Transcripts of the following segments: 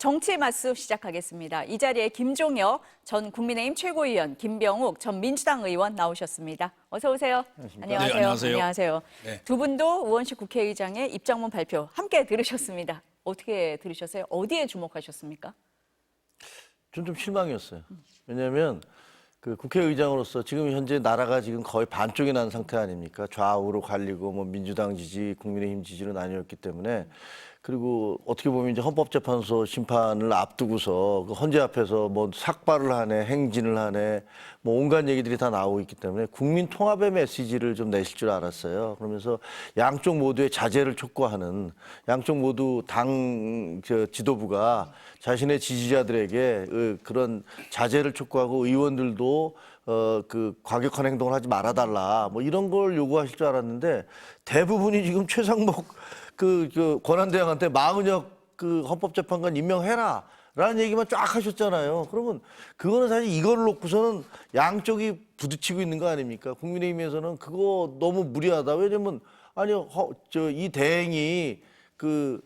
정치 맞수 시작하겠습니다. 이 자리에 김종혁 전 국민의힘 최고위원, 김병욱 전 민주당 의원 나오셨습니다. 어서 오세요. 안녕하세요. 네, 안녕하세요. 안녕하세요. 네. 두 분도 우원식 국회의장의 입장문 발표 함께 들으셨습니다. 어떻게 들으셨어요? 어디에 주목하셨습니까? 좀 실망이었어요. 왜냐하면 그 국회의장으로서 지금 현재 나라가 지금 거의 반쪽이 난 상태 아닙니까? 좌우로 갈리고 뭐 민주당 지지, 국민의힘 지지로 나뉘었기 때문에 그리고 어떻게 보면 이제 헌법재판소 심판을 앞두고서 그 헌재 앞에서 뭐 삭발을 하네, 행진을 하네, 뭐 온갖 얘기들이 다 나오고 있기 때문에 국민 통합의 메시지를 좀 내실 줄 알았어요. 그러면서 양쪽 모두의 자제를 촉구하는 양쪽 모두 당 지도부가 자신의 지지자들에게 그런 자제를 촉구하고 의원들도 그 과격한 행동을 하지 말아달라 뭐 이런 걸 요구하실 줄 알았는데 대부분이 지금 최상목 그 권한대행한테 마은혁 그 헌법재판관 임명해라 라는 얘기만 쫙 하셨잖아요. 그러면 그거는 사실 이걸 놓고서는 양쪽이 부딪히고 있는 거 아닙니까? 국민의힘에서는 그거 너무 무리하다. 왜냐면 아니요 이 대행이 그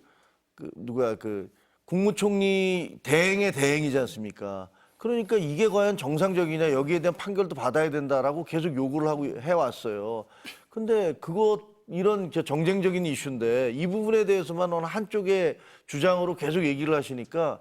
누구야 그 국무총리 대행의 대행이지 않습니까? 그러니까 이게 과연 정상적이냐 여기에 대한 판결도 받아야 된다라고 계속 요구를 하고 해왔어요. 근데 이런 정쟁적인 이슈인데 이 부분에 대해서만 어느 한쪽의 주장으로 계속 얘기를 하시니까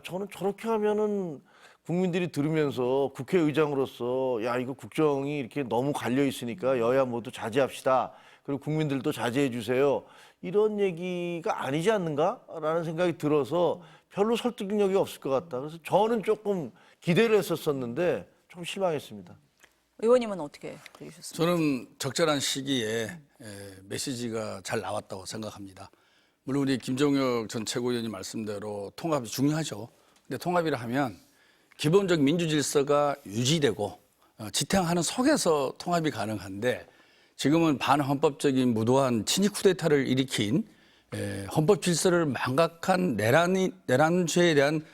저는 저렇게 하면은 국민들이 들으면서 국회의장으로서 야 이거 국정이 이렇게 너무 갈려 있으니까 여야 모두 자제합시다. 그리고 국민들도 자제해 주세요. 이런 얘기가 아니지 않는가라는 생각이 들어서 별로 설득력이 없을 것 같다. 그래서 저는 조금 기대를 했었는데 좀 실망했습니다. 의원님은 어떻게 들으셨습니까? 저는 적절한 시기에 메시지가 잘 나왔다고 생각합니다. 물론 우리 김종혁 전 최고위원님 말씀대로 통합이 중요하죠. 근데 통합이라 하면 기본적 민주 질서가 유지되고 지탱하는 속에서 통합이 가능한데 지금은 반헌법적인 무도한 친일 쿠데타를 일으킨 헌법 질서를 망각한 내란죄에 대한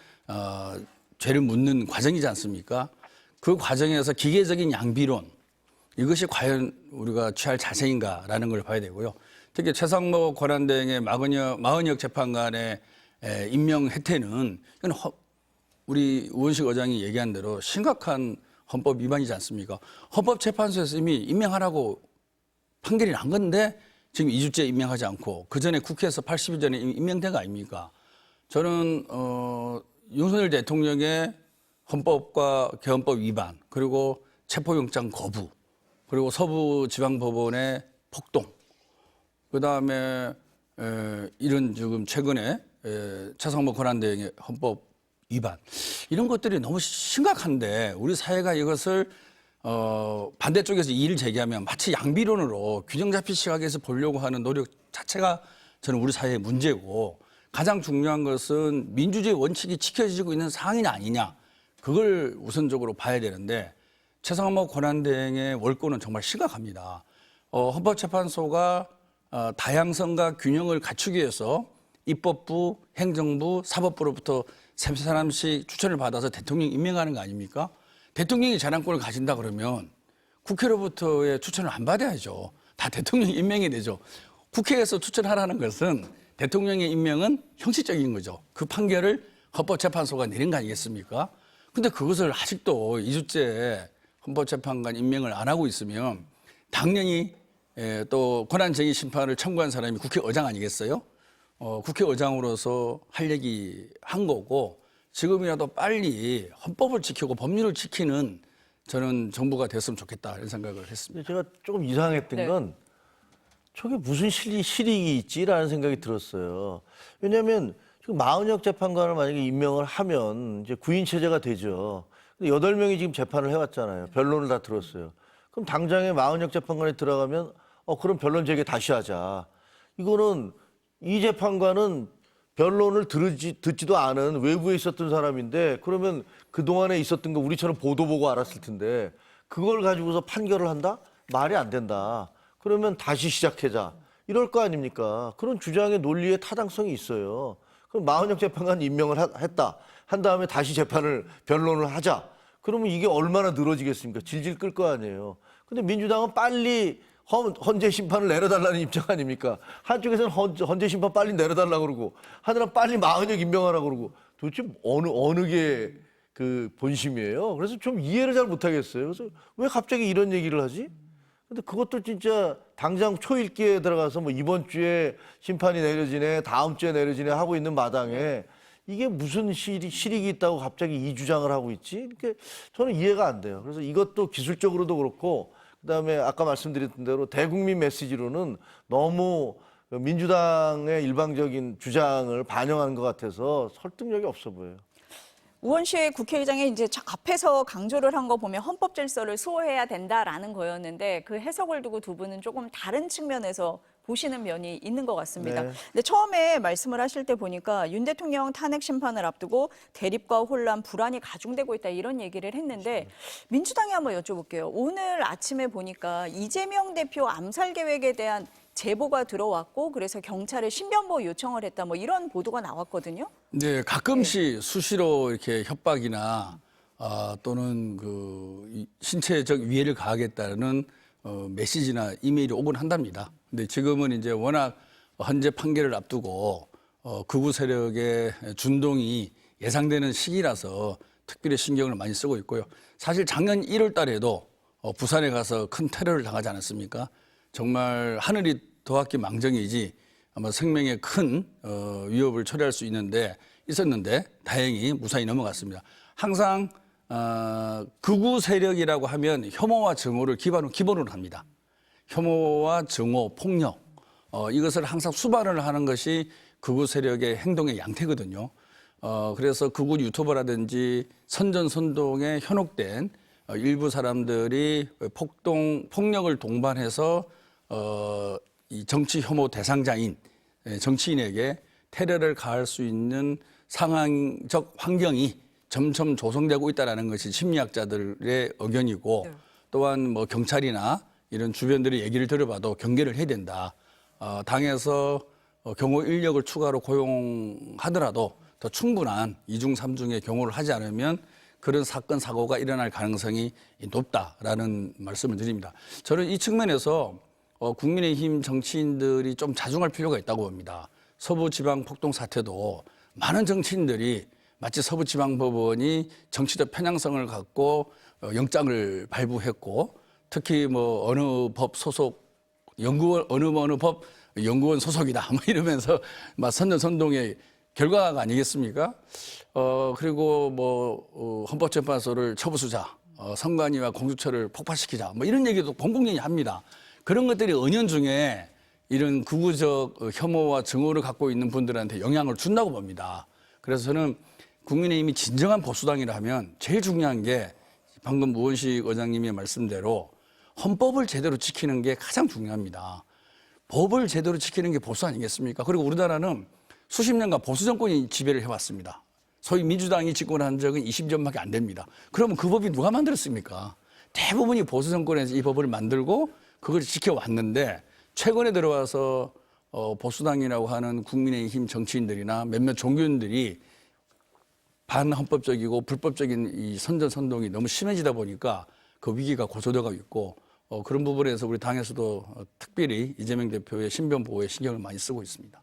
죄를 묻는 과정이지 않습니까? 그 과정에서 기계적인 양비론 이것이 과연 우리가 취할 자세인가라는 걸 봐야 되고요. 특히 최상목 권한대행의 마은혁 재판관의 임명 혜택은 이건 우리 우원식 의장이 얘기한 대로 심각한 헌법 위반이지 않습니까? 헌법재판소에서 이미 임명하라고 판결이 난 건데 지금 2주째 임명하지 않고 그 전에 국회에서 80일 전에 임명된 거 아닙니까? 저는 윤석열 대통령의 헌법과 개헌법 위반 그리고 체포영장 거부 그리고 서부지방법원의 폭동 그다음에 이런 지금 최근에 최상목 권한대행의 헌법 위반 이런 것들이 너무 심각한데 우리 사회가 이것을 반대쪽에서 이의를 제기하면 마치 양비론으로 균형 잡힌 시각에서 보려고 하는 노력 자체가 저는 우리 사회의 문제고 가장 중요한 것은 민주주의 원칙이 지켜지고 있는 상황이냐 아니냐 그걸 우선적으로 봐야 되는데 최상목 권한대행의 월권은 정말 심각합니다. 헌법재판소가 다양성과 균형을 갖추기 위해서 입법부, 행정부, 사법부로부터 세 사람씩 추천을 받아서 대통령 임명하는 거 아닙니까? 대통령이 재량권을 가진다 그러면 국회로부터의 추천을 안 받아야죠. 다 대통령이 임명이 되죠. 국회에서 추천하라는 것은 대통령의 임명은 형식적인 거죠. 그 판결을 헌법재판소가 내린 거 아니겠습니까? 근데 그것을 아직도 2주째 헌법재판관 임명을 안 하고 있으면 당연히 또 권한쟁의 심판을 청구한 사람이 국회의장 아니겠어요? 국회의장으로서 할 얘기 한 거고 지금이라도 빨리 헌법을 지키고 법률을 지키는 저는 정부가 됐으면 좋겠다 이런 생각을 했습니다. 제가 조금 이상했던 건 저게 무슨 실익이 있지라는 생각이 들었어요. 왜냐하면 지금 마은혁 재판관을 만약에 임명을 하면 이제 구인 체제가 되죠. 근데 8명이 지금 재판을 해왔잖아요. 변론을 다 들었어요. 그럼 당장에 마은혁 재판관이 들어가면 그럼 변론 재개 다시 하자. 이거는 이 재판관은 변론을 듣지도 않은 외부에 있었던 사람인데 그러면 그동안에 있었던 거 우리처럼 보도 보고 알았을 텐데 그걸 가지고서 판결을 한다? 말이 안 된다. 그러면 다시 시작하자. 이럴 거 아닙니까? 그런 주장의 논리에 타당성이 있어요. 그럼 마은혁 재판관 임명을 했다. 한 다음에 다시 변론을 하자. 그러면 이게 얼마나 늘어지겠습니까? 질질 끌 거 아니에요. 근데 민주당은 빨리 헌재 심판을 내려달라는 입장 아닙니까? 한쪽에서는 헌재 심판 빨리 내려달라고 그러고 하느라 빨리 마은혁 임명하라고 그러고 도대체 어느 게 그 본심이에요. 그래서 좀 이해를 잘 못하겠어요. 그래서 왜 갑자기 이런 얘기를 하지? 근데 그것도 진짜 당장 초읽기에 들어가서 뭐 이번 주에 심판이 내려지네, 다음 주에 내려지네 하고 있는 마당에 이게 무슨 실익이 있다고 갑자기 이 주장을 하고 있지? 그러니까 저는 이해가 안 돼요. 그래서 이것도 기술적으로도 그렇고 그다음에 아까 말씀드렸던 대로 대국민 메시지로는 너무 민주당의 일방적인 주장을 반영한 것 같아서 설득력이 없어 보여요. 우원식 국회의장이 이제 앞에서 강조를 한 거 보면 헌법 질서를 수호해야 된다라는 거였는데 그 해석을 두고 두 분은 조금 다른 측면에서 보시는 면이 있는 것 같습니다. 네. 근데 처음에 말씀을 하실 때 보니까 윤 대통령 탄핵 심판을 앞두고 대립과 혼란, 불안이 가중되고 있다 이런 얘기를 했는데 민주당에 한번 여쭤볼게요. 오늘 아침에 보니까 이재명 대표 암살 계획에 대한 제보가 들어왔고 그래서 경찰에 신변보호 요청을 했다 뭐 이런 보도가 나왔거든요. 네, 가끔씩 수시로 이렇게 협박이나 또는 신체적 위해를 가하겠다는 메시지나 이메일이 오곤 한답니다. 근데 지금은 이제 워낙 헌재 판결을 앞두고 극우 세력의 준동이 예상되는 시기라서 특별히 신경을 많이 쓰고 있고요. 사실 작년 1월 달에도 부산에 가서 큰 테러를 당하지 않았습니까? 정말 하늘이 도왔기 망정이지 아마 생명에 큰 위협을 초래할 수 있었는데 다행히 무사히 넘어갔습니다. 항상 극우 세력이라고 하면 혐오와 증오를 기본으로 합니다. 혐오와 증오, 폭력 이것을 항상 수반을 하는 것이 극우 세력의 행동의 양태거든요. 그래서 극우 유튜버라든지 선전선동에 현혹된 일부 사람들이 폭력을 동반해서 이 정치 혐오 대상자인 정치인에게 테러를 가할 수 있는 상황적 환경이 점점 조성되고 있다는 것이 심리학자들의 의견이고 또한 뭐 경찰이나 이런 주변들의 얘기를 들어봐도 경계를 해야 된다. 당에서 경호 인력을 추가로 고용하더라도 더 충분한 2중, 3중의 경호를 하지 않으면 그런 사건, 사고가 일어날 가능성이 높다라는 말씀을 드립니다. 저는 이 측면에서 국민의힘 정치인들이 좀 자중할 필요가 있다고 봅니다. 서부지방 폭동 사태도 많은 정치인들이 마치 서부지방법원이 정치적 편향성을 갖고 영장을 발부했고 특히 뭐 어느 법 소속 연구원 어느 법 연구원 소속이다 뭐 이러면서 막 선전선동의 결과가 아니겠습니까? 그리고 뭐 헌법재판소를 처부수자, 선관위와 공수처를 폭파시키자 뭐 이런 얘기도 공공연히 합니다. 그런 것들이 은연중에 이런 극우적 혐오와 증오를 갖고 있는 분들한테 영향을 준다고 봅니다. 그래서 저는 국민의힘이 진정한 보수당이라면 제일 중요한 게 방금 우원식 의장님의 말씀대로 헌법을 제대로 지키는 게 가장 중요합니다. 법을 제대로 지키는 게 보수 아니겠습니까? 그리고 우리나라는 수십 년간 보수 정권이 지배를 해왔습니다. 소위 민주당이 집권한 적은 20년밖에 안 됩니다. 그러면 그 법이 누가 만들었습니까? 대부분이 보수 정권에서 이 법을 만들고 그걸 지켜왔는데 최근에 들어와서 보수당이라고 하는 국민의힘 정치인들이나 몇몇 종교인들이 반헌법적이고 불법적인 이 선전선동이 너무 심해지다 보니까 그 위기가 고조되고 있고 그런 부분에서 우리 당에서도 특별히 이재명 대표의 신변 보호에 신경을 많이 쓰고 있습니다.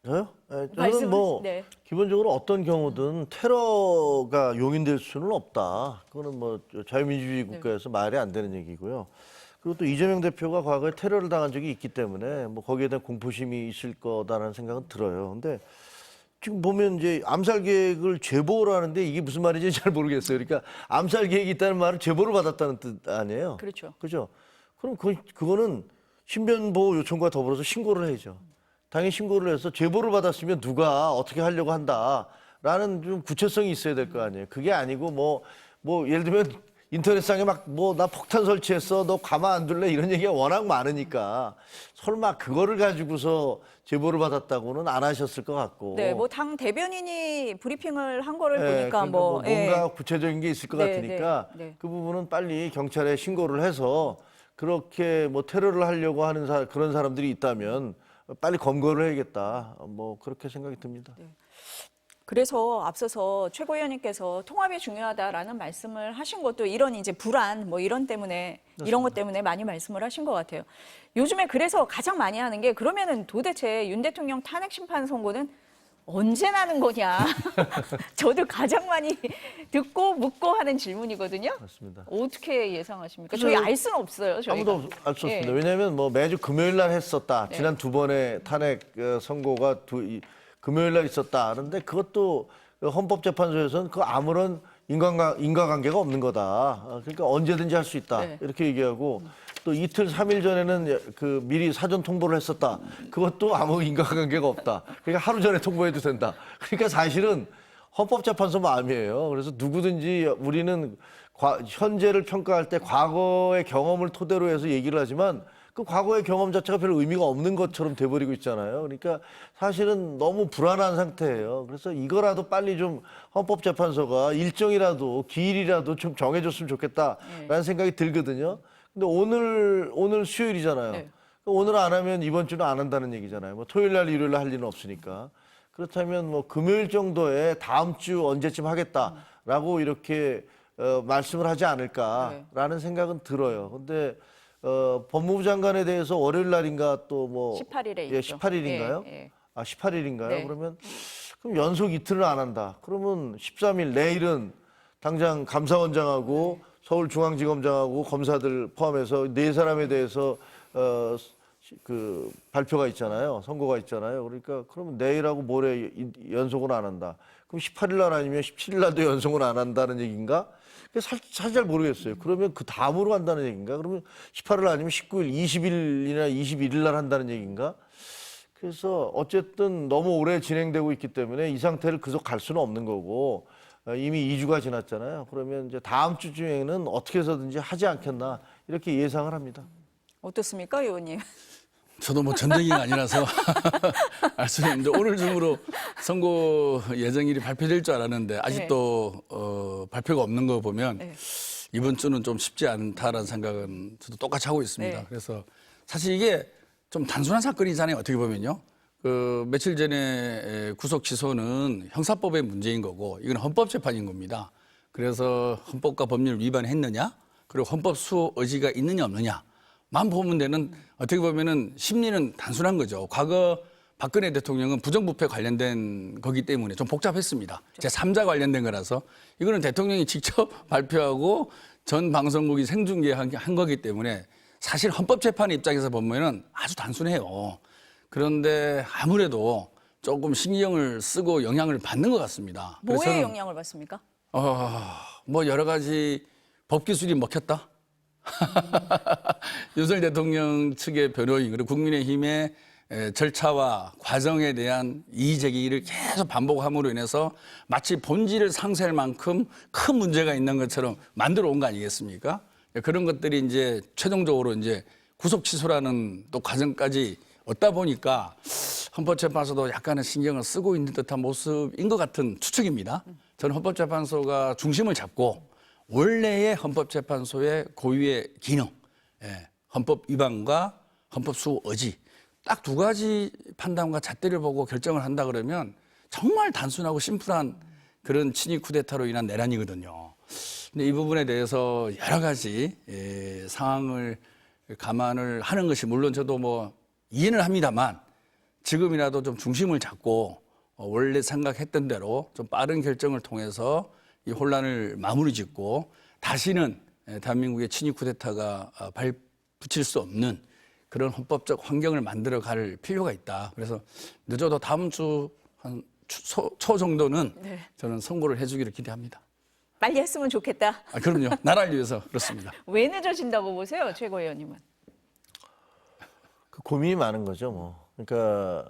저요? 저는 뭐 네. 기본적으로 어떤 경우든 테러가 용인될 수는 없다. 그거는 뭐 자유민주주의 국가에서 말이 안 되는 얘기고요. 그리고 또 이재명 대표가 과거에 테러를 당한 적이 있기 때문에 뭐 거기에 대한 공포심이 있을 거다라는 생각은 들어요. 근데 지금 보면 이제 암살 계획을 제보를 하는데 이게 무슨 말인지 잘 모르겠어요. 그러니까 암살 계획이 있다는 말은 제보를 받았다는 뜻 아니에요? 그렇죠. 그죠? 그럼 그거는 신변보호 요청과 더불어서 신고를 해야죠. 당연히 신고를 해서 제보를 받았으면 누가 어떻게 하려고 한다라는 좀 구체성이 있어야 될 거 아니에요. 그게 아니고 뭐 예를 들면 인터넷상에 막 뭐 나 폭탄 설치했어 너 가만 안 둘래 이런 얘기가 워낙 많으니까 설마 그거를 가지고서 제보를 받았다고는 안 하셨을 것 같고. 네, 뭐 당 대변인이 브리핑을 한 거를 예, 보니까 그러니까 뭐 뭔가 구체적인 게 있을 것 네, 같으니까 네, 네. 그 부분은 빨리 경찰에 신고를 해서 그렇게 뭐 테러를 하려고 하는 그런 사람들이 있다면 빨리 검거를 해야겠다. 뭐 그렇게 생각이 듭니다. 그래서 앞서서 최고위원님께서 통합이 중요하다라는 말씀을 하신 것도 이런 이제 불안 뭐 이런 때문에 이런 것 때문에 많이 말씀을 하신 것 같아요. 요즘에 그래서 가장 많이 하는 게 그러면은 도대체 윤 대통령 탄핵 심판 선고는 언제 나는 거냐? 저도 가장 많이 듣고 묻고 하는 질문이거든요. 맞습니다. 어떻게 예상하십니까? 저희 알 수는 없어요. 저희가. 아무도 알 수 없습니다. 예. 왜냐하면 뭐 매주 금요일 날 했었다. 네. 지난 두 번의 탄핵 선고가 금요일 날 있었다. 하는데 그것도 헌법재판소에서는 그 아무런 인과관계가 없는 거다. 그러니까 언제든지 할 수 있다. 네. 이렇게 얘기하고 또 이틀, 3일 전에는 그 미리 사전 통보를 했었다. 그것도 아무 인과관계가 없다. 그러니까 하루 전에 통보해도 된다. 그러니까 사실은 헌법재판소 마음이에요. 그래서 누구든지 우리는 현재를 평가할 때 과거의 경험을 토대로 해서 얘기를 하지만 그 과거의 경험 자체가 별 의미가 없는 것처럼 돼버리고 있잖아요. 그러니까 사실은 너무 불안한 상태예요. 그래서 이거라도 빨리 좀 헌법재판소가 일정이라도 기일이라도 좀 정해줬으면 좋겠다라는 생각이 들거든요. 근데 오늘 수요일이잖아요. 네. 오늘 안 하면 이번 주는 안 한다는 얘기잖아요. 뭐 토요일 날, 일요일 날 할 일은 없으니까. 그렇다면 뭐 금요일 정도에 다음 주 언제쯤 하겠다라고 이렇게 말씀을 하지 않을까라는 생각은 들어요. 근데 법무부 장관에 대해서 월요일 날인가 또 뭐 18일에 예, 있죠. 18일인가요? 예, 예. 아, 18일인가요? 네. 그럼 연속 이틀을 안 한다. 그러면 13일 내일은 당장 감사원장하고 서울중앙지검장하고 검사들 포함해서 네 사람에 대해서 그 발표가 있잖아요. 선고가 있잖아요. 그러니까 그러면 내일하고 모레 연속은 안 한다. 그럼 18일 날 아니면 17일 날도 연속은 안 한다는 얘기인가? 사실 잘 모르겠어요. 그러면 그 다음으로 한다는 얘기인가? 그러면 18일 아니면 19일, 20일이나 21일 날 한다는 얘기인가? 그래서 어쨌든 너무 오래 진행되고 있기 때문에 이 상태를 계속 갈 수는 없는 거고 이미 2주가 지났잖아요. 그러면 이제 다음 주 중에는 어떻게 해서든지 하지 않겠나 이렇게 예상을 합니다. 어떻습니까, 의원님? 저도 뭐 전쟁이 아니라서 알 수는 없는데 오늘 중으로 선고 예정일이 발표될 줄 알았는데 아직도 발표가 없는 거 보면 네. 이번 주는 좀 쉽지 않다라는 생각은 저도 똑같이 하고 있습니다. 네. 그래서 사실 이게 좀 단순한 사건이잖아요. 어떻게 보면요. 그 며칠 전에 구속 취소는 형사법의 문제인 거고 이건 헌법재판인 겁니다. 그래서 헌법과 법률을 위반했느냐 그리고 헌법 수호 의지가 있느냐 없느냐만 보면 되는 어떻게 보면은 심리는 단순한 거죠. 과거 박근혜 대통령은 부정부패 관련된 거기 때문에 좀 복잡했습니다. 제3자 관련된 거라서 이거는 대통령이 직접 발표하고 전 방송국이 생중계한 거기 때문에 사실 헌법재판 입장에서 보면은 아주 단순해요. 그런데 아무래도 조금 신경을 쓰고 영향을 받는 것 같습니다. 그래서 뭐에 저는 영향을 받습니까? 뭐 여러 가지 법 기술이 먹혔다. 윤석열 대통령 측의 변호인 그리고 국민의힘의 절차와 과정에 대한 이의 제기를 계속 반복함으로 인해서 마치 본질을 상쇄할 만큼 큰 문제가 있는 것처럼 만들어 온 거 아니겠습니까? 그런 것들이 이제 최종적으로 이제 구속 취소라는 또 과정까지 얻다 보니까 헌법재판소도 약간의 신경을 쓰고 있는 듯한 모습인 것 같은 추측입니다. 저는 헌법재판소가 중심을 잡고 원래의 헌법재판소의 고유의 기능, 헌법 위반과 헌법 수호 의지 딱 두 가지 판단과 잣대를 보고 결정을 한다 그러면 정말 단순하고 심플한 그런 친위 쿠데타로 인한 내란이거든요. 근데 이 부분에 대해서 여러 가지 상황을 감안을 하는 것이 물론 저도 뭐 이해는 합니다만 지금이라도 좀 중심을 잡고 원래 생각했던 대로 좀 빠른 결정을 통해서 이 혼란을 마무리 짓고 다시는 대한민국의 친위 쿠데타가 발붙일 수 없는 그런 헌법적 환경을 만들어 갈 필요가 있다. 그래서 늦어도 다음 주 한 초 정도는 저는 선고를 해주기를 기대합니다. 빨리 했으면 좋겠다. 그럼요. 나라를 위해서 그렇습니다. 왜 늦어진다고 보세요, 최고위원님은? 그 고민이 많은 거죠, 뭐. 그러니까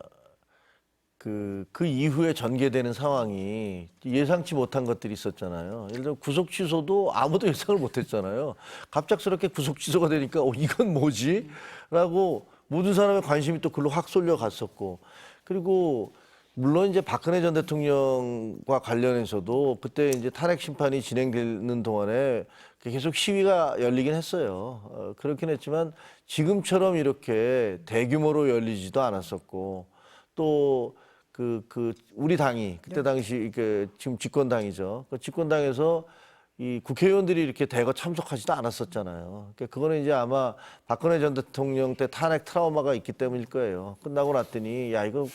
그 이후에 전개되는 상황이 예상치 못한 것들이 있었잖아요. 예를 들어 구속 취소도 아무도 예상을 못했잖아요. 갑작스럽게 구속 취소가 되니까 이건 뭐지? 라고 모든 사람의 관심이 또 글로 확 쏠려 갔었고 그리고 물론 이제 박근혜 전 대통령과 관련해서도 그때 이제 탄핵 심판이 진행되는 동안에 계속 시위가 열리긴 했어요. 그렇긴 했지만 지금처럼 이렇게 대규모로 열리지도 않았었고 또 우리 당이 그때 당시 지금 집권당이죠. 그 집권당에서 이 국회의원들이 이렇게 대거 참석하지도 않았었잖아요. 그러니까 그거는 이제 아마 박근혜 전 대통령 때 탄핵 트라우마가 있기 때문일 거예요. 끝나고 났더니 야 이거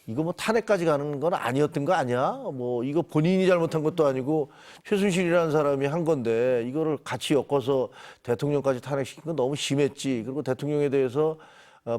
이거 뭐 탄핵까지 가는 건 아니었던 거 아니야? 뭐 이거 본인이 잘못한 것도 아니고 최순실이라는 사람이 한 건데 이거를 같이 엮어서 대통령까지 탄핵시킨 건 너무 심했지. 그리고 대통령에 대해서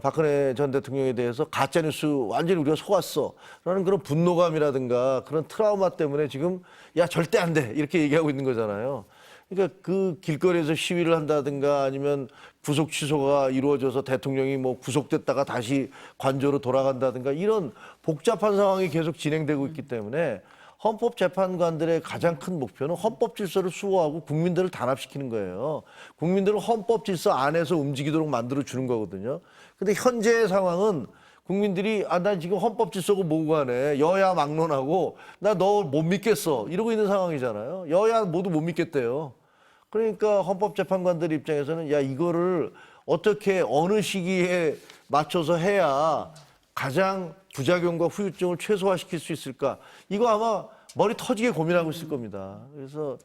박근혜 전 대통령에 대해서 가짜뉴스 완전히 우리가 속았어 라는 그런 분노감이라든가 그런 트라우마 때문에 지금 야 절대 안 돼 이렇게 얘기하고 있는 거잖아요. 그러니까 그 길거리에서 시위를 한다든가 아니면 구속 취소가 이루어져서 대통령이 뭐 구속됐다가 다시 관저로 돌아간다든가 이런 복잡한 상황이 계속 진행되고 있기 때문에 헌법재판관들의 가장 큰 목표는 헌법 질서를 수호하고 국민들을 단합시키는 거예요. 국민들을 헌법 질서 안에서 움직이도록 만들어 주는 거거든요. 근데 현재의 상황은 국민들이 나 지금 헌법 질서고 뭐고 하네. 여야 막론하고 나 너 못 믿겠어. 이러고 있는 상황이잖아요. 여야 모두 못 믿겠대요. 그러니까 헌법재판관들 입장에서는 야 이거를 어떻게 어느 시기에 맞춰서 해야 가장 부작용과 후유증을 최소화시킬 수 있을까? 이거 아마 머리 터지게 고민하고 있을 겁니다. 그래서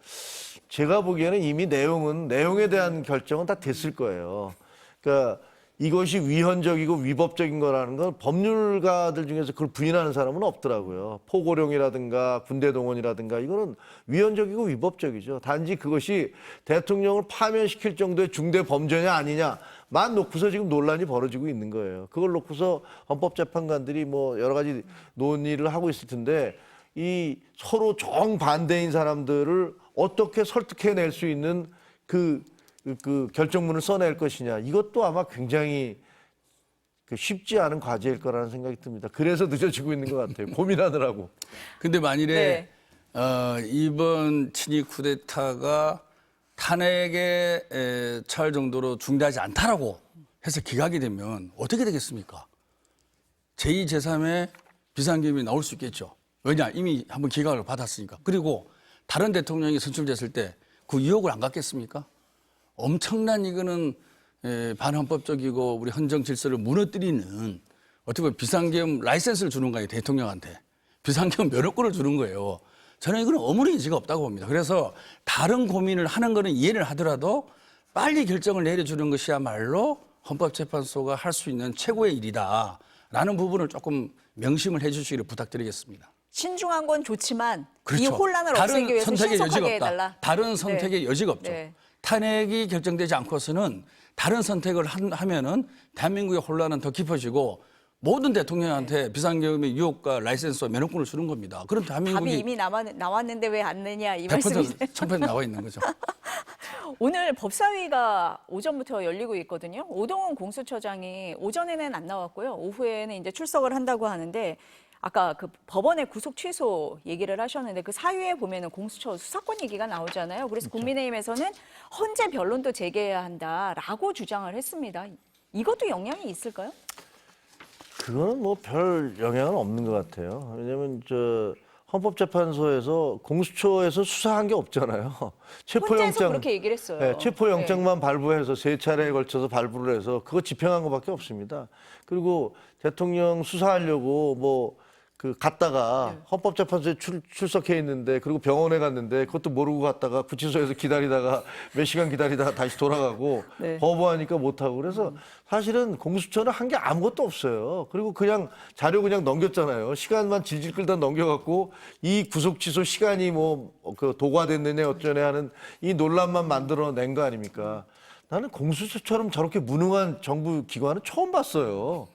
제가 보기에는 이미 내용에 대한 결정은 다 됐을 거예요. 그러니까 이것이 위헌적이고 위법적인 거라는 건 법률가들 중에서 그걸 부인하는 사람은 없더라고요. 포고령이라든가 군대 동원이라든가 이거는 위헌적이고 위법적이죠. 단지 그것이 대통령을 파면시킬 정도의 중대 범죄냐 아니냐만 놓고서 지금 논란이 벌어지고 있는 거예요. 그걸 놓고서 헌법재판관들이 뭐 여러 가지 논의를 하고 있을 텐데 이 서로 정반대인 사람들을 어떻게 설득해낼 수 있는 그 결정문을 써낼 것이냐 이것도 아마 굉장히 쉽지 않은 과제일 거라는 생각이 듭니다. 그래서 늦어지고 있는 것 같아요. 고민하느라고. 근데 만일에 네. 이번 친이 쿠데타가 탄핵에 처할 정도로 중대하지 않다라고 해서 기각이 되면 어떻게 되겠습니까? 제2, 제3의 비상계엄이 나올 수 있겠죠. 왜냐? 이미 한번 기각을 받았으니까. 그리고 다른 대통령이 선출됐을 때 그 의혹을 안 갖겠습니까? 엄청난 이거는 반헌법적이고 우리 헌정 질서를 무너뜨리는 어떻게 보면 비상계엄 라이센스를 주는 거예요. 대통령한테. 비상계엄 면허권을 주는 거예요. 저는 이건 어무리 의지가 없다고 봅니다. 그래서 다른 고민을 하는 거는 이해를 하더라도 빨리 결정을 내려주는 것이야말로 헌법재판소가 할 수 있는 최고의 일이다라는 부분을 조금 명심을 해 주시기를 부탁드리겠습니다. 신중한 건 좋지만 그렇죠. 이 혼란을 없애기 위해서 선택의 여지가 신속하게 없다. 해달라. 다른 선택의 여지가 없죠. 네. 탄핵이 결정되지 않고서는 다른 선택을 하면은 대한민국의 혼란은 더 깊어지고 모든 대통령한테 비상계엄의 유혹과 라이센스와 면허권을 주는 겁니다. 그럼 대한민국이 답이 이미 나왔는데 왜 안 내냐 이 100% 말씀이세요. 1000% 나와 있는 거죠. 오늘 법사위가 오전부터 열리고 있거든요. 오동훈 공수처장이 오전에는 안 나왔고요. 오후에는 이제 출석을 한다고 하는데 아까 그 법원의 구속 취소 얘기를 하셨는데 그 사유에 보면은 공수처 수사권 얘기가 나오잖아요. 그래서 국민의힘에서는 헌재 변론도 재개해야 한다라고 주장을 했습니다. 이것도 영향이 있을까요? 그거는 뭐 별 영향은 없는 것 같아요. 왜냐하면 헌법재판소에서 공수처에서 수사한 게 없잖아요. 헌재에서 그렇게 얘기를 했어요. 네, 체포영장만 발부해서 3차례에 걸쳐서 발부를 해서 그거 집행한 것밖에 없습니다. 그리고 대통령 수사하려고 뭐 갔다가 헌법재판소에 출석해 있는데 그리고 병원에 갔는데 그것도 모르고 갔다가 구치소에서 기다리다가 몇 시간 기다리다가 다시 돌아가고 네. 거부하니까 못하고 그래서 사실은 공수처는 한 게 아무것도 없어요. 그리고 그냥 자료 그냥 넘겼잖아요. 시간만 질질 끌다 넘겨갖고 이 구속 취소 시간이 뭐 도과됐느냐 어쩌냐 하는 이 논란만 만들어낸 거 아닙니까? 나는 공수처처럼 저렇게 무능한 정부 기관은 처음 봤어요.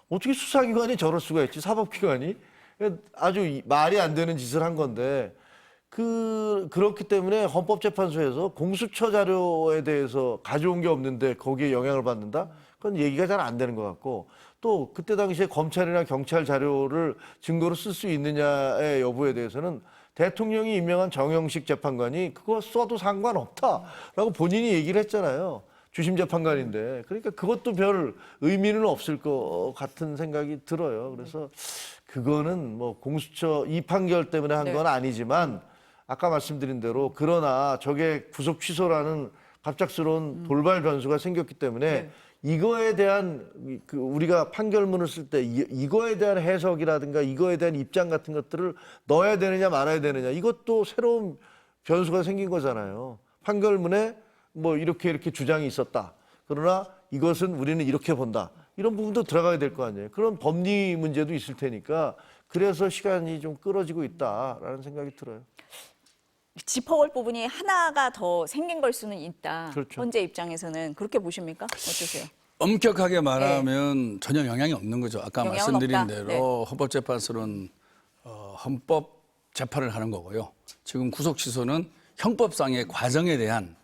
어떻게 수사기관이 저럴 수가 있지? 사법기관이? 아주 말이 안 되는 짓을 한 건데 그렇기 때문에 헌법재판소에서 공수처 자료에 대해서 가져온 게 없는데 거기에 영향을 받는다? 그건 얘기가 잘 안 되는 것 같고 또 그때 당시에 검찰이나 경찰 자료를 증거로 쓸 수 있느냐의 여부에 대해서는 대통령이 임명한 정영식 재판관이 그거 써도 상관없다라고 본인이 얘기를 했잖아요. 주심 재판관인데 그러니까 그것도 별 의미는 없을 것 같은 생각이 들어요. 그래서 그거는 뭐 공수처 이 판결 때문에 한 건 아니지만 아까 말씀드린 대로 그러나 저게 구속 취소라는 갑작스러운 돌발 변수가 생겼기 때문에 이거에 대한 우리가 판결문을 쓸 때 이거에 대한 해석이라든가 이거에 대한 입장 같은 것들을 넣어야 되느냐 말아야 되느냐 이것도 새로운 변수가 생긴 거잖아요. 판결문에 뭐 이렇게 주장이 있었다. 그러나 이것은 우리는 이렇게 본다. 이런 부분도 들어가야 될 거 아니에요. 그런 법리 문제도 있을 테니까 그래서 시간이 좀 끌어지고 있다라는 생각이 들어요. 짚어볼 부분이 하나가 더 생긴 걸 수는 있다. 그렇죠. 헌재 입장에서는 그렇게 보십니까? 어떠세요? 엄격하게 말하면 전혀 영향이 없는 거죠. 아까 영향은 말씀드린 없다. 대로 네. 헌법재판소는 헌법 재판을 하는 거고요. 지금 구속 취소는 형법상의 과정에 대한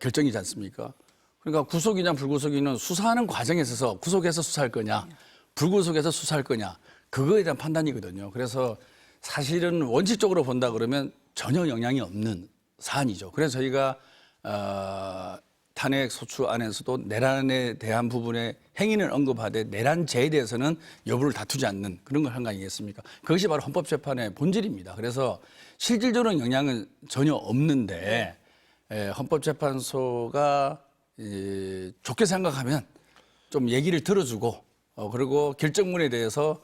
결정이지 않습니까? 그러니까 구속이냐 불구속이냐 수사하는 과정에 있어서 구속해서 수사할 거냐, 불구속해서 수사할 거냐, 그거에 대한 판단이거든요. 그래서 사실은 원칙적으로 본다 그러면 전혀 영향이 없는 사안이죠. 그래서 저희가 탄핵 소추 안에서도 내란에 대한 부분에 행위를 언급하되 내란죄에 대해서는 여부를 다투지 않는 그런 걸 한 거 아니겠습니까? 그것이 바로 헌법재판의 본질입니다. 그래서 실질적인 영향은 전혀 없는데 헌법재판소가 좋게 생각하면 좀 얘기를 들어주고 그리고 결정문에 대해서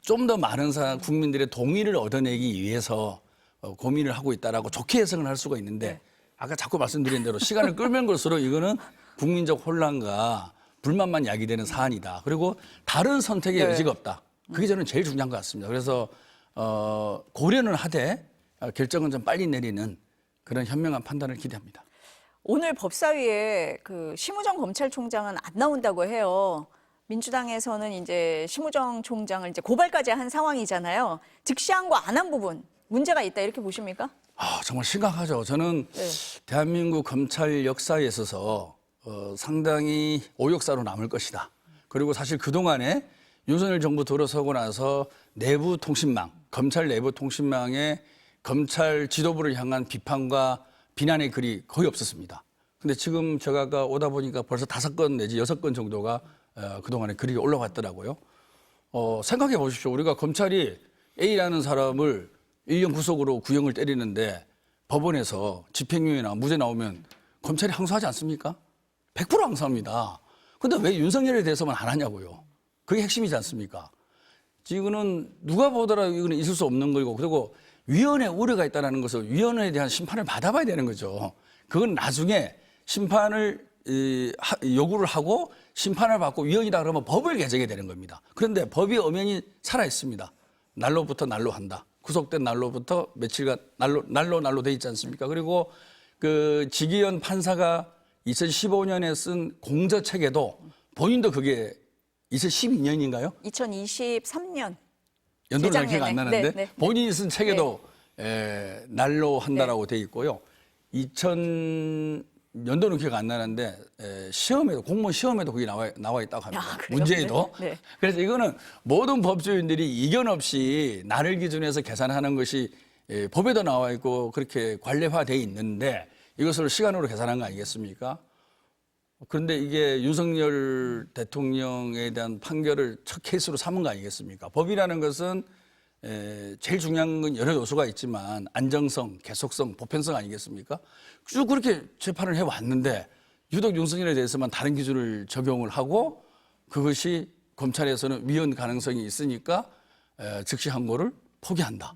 좀 더 많은 국민들의 동의를 얻어내기 위해서 고민을 하고 있다라고 좋게 해석을 할 수가 있는데 아까 자꾸 말씀드린 대로 시간을 끌면 걸수록 이거는 국민적 혼란과 불만만 야기되는 사안이다. 그리고 다른 선택의 여지가 없다. 그게 저는 제일 중요한 것 같습니다. 그래서 고려는 하되 결정은 좀 빨리 내리는 그런 현명한 판단을 기대합니다. 오늘 법사위에 그 심우정 검찰총장은 안 나온다고 해요. 민주당에서는 이제 심우정 총장을 이제 고발까지 한 상황이잖아요. 즉시한 거 안 한 부분 문제가 있다 이렇게 보십니까? 정말 심각하죠. 저는 대한민국 검찰 역사에 있어서 상당히 오역사로 남을 것이다. 그리고 사실 그동안에 윤석열 정부 들어서고 나서 내부 통신망, 검찰 내부 통신망에 검찰 지도부를 향한 비판과 비난의 글이 거의 없었습니다. 근데 지금 제가 아까 오다 보니까 벌써 5건 내지 6건 정도가 그동안에 글이 올라왔더라고요. 생각해 보십시오. 우리가 검찰이 A라는 사람을 1년 구속으로 구형을 때리는데 법원에서 집행유예나 무죄 나오면 검찰이 항소하지 않습니까? 100% 항소합니다. 근데 왜 윤석열에 대해서만 안 하냐고요. 그게 핵심이지 않습니까? 이거는 누가 보더라도 이거는 있을 수 없는 거고 그리고 위헌에 우려가 있다는 것을 위헌에 대한 심판을 받아봐야 되는 거죠. 그건 나중에 심판을 요구를 하고 심판을 받고 위헌이다 그러면 법을 개정해야 되는 겁니다. 그런데 법이 엄연히 살아 있습니다. 날로부터 날로 한다. 구속된 날로부터 며칠간 날로 돼 있지 않습니까? 그리고 그 지기현 판사가 2015년에 쓴 공저책에도 본인도 그게 2012년인가요? 2023년 연도는 기억 안 나는데 네. 본인이 쓴 책에도 날로 한다라고 돼 있고요. 2000년도는 기억 안 나는데 시험에도 공무원 시험에도 그게 나와 있다고 합니다. 그래요? 문제에도. 네. 그래서 이거는 모든 법조인들이 이견 없이 날을 기준해서 계산하는 것이 법에도 나와 있고 그렇게 관례화돼 있는데 이것을 시간으로 계산한 거 아니겠습니까? 그런데 이게 윤석열 대통령에 대한 판결을 첫 케이스로 삼은 거 아니겠습니까? 법이라는 것은 제일 중요한 건 여러 요소가 있지만 안정성, 계속성, 보편성 아니겠습니까? 쭉 그렇게 재판을 해왔는데 유독 윤석열에 대해서만 다른 기준을 적용을 하고 그것이 검찰에서는 위헌 가능성이 있으니까 즉시 항고를 포기한다.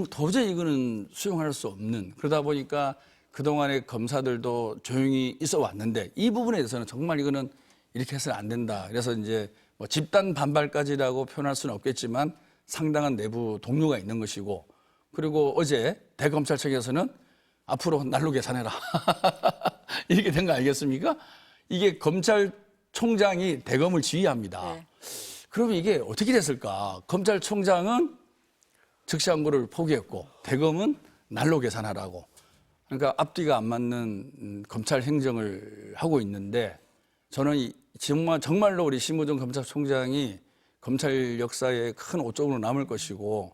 도저히 이거는 수용할 수 없는 그러다 보니까 그동안에 검사들도 조용히 있어 왔는데 이 부분에 대해서는 정말 이거는 이렇게 해서는 안 된다. 그래서 이제 뭐 집단 반발까지라고 표현할 수는 없겠지만 상당한 내부 동료가 있는 것이고 그리고 어제 대검찰청에서는 앞으로 날로 계산해라. 이렇게 된 거 아니겠습니까? 이게 검찰총장이 대검을 지휘합니다. 네. 그러면 이게 어떻게 됐을까? 검찰총장은 즉시 항고를 포기했고 대검은 날로 계산하라고. 그러니까 앞뒤가 안 맞는 검찰 행정을 하고 있는데 저는 정말로 우리 심우정 검찰총장이 검찰 역사에 큰 오점으로 남을 것이고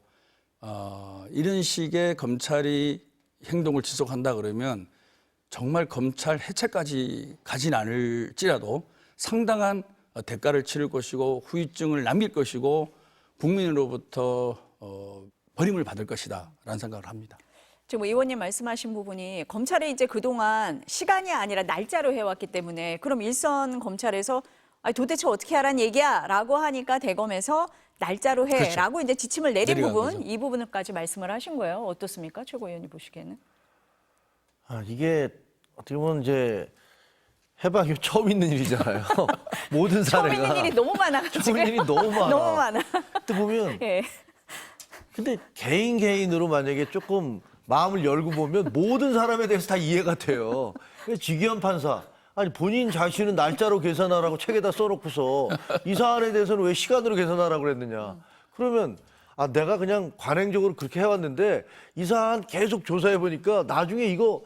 이런 식의 검찰이 행동을 지속한다 그러면 정말 검찰 해체까지 가진 않을지라도 상당한 대가를 치를 것이고 후유증을 남길 것이고 국민으로부터 버림을 받을 것이다라는 생각을 합니다. 지금 의원님 말씀하신 부분이 검찰이 이제 그동안 시간이 아니라 날짜로 해왔기 때문에 그럼 일선 검찰에서 도대체 어떻게 하라는 얘기야? 라고 하니까 대검에서 날짜로 해. 그렇죠. 라고 이제 지침을 내린 내려간 부분, 거죠. 이 부분까지 말씀을 하신 거예요. 어떻습니까? 최고위원이 보시기에는? 이게 어떻게 보면 이제 해방이 처음 있는 일이잖아요. 모든 처음 사례가. 있는 일이 너무 많아가지고. 처음 있는 일이 너무 많아. 너무 많아. 그때 보면 예. 근데 개인으로 만약에 조금 마음을 열고 보면 모든 사람에 대해서 다 이해가 돼요. 지기현 판사. 아니 본인 자신은 날짜로 계산하라고 책에다 써놓고서 이 사안에 대해서는 왜 시간으로 계산하라고 그랬느냐. 그러면 내가 그냥 관행적으로 그렇게 해왔는데 이 사안 계속 조사해 보니까 나중에 이거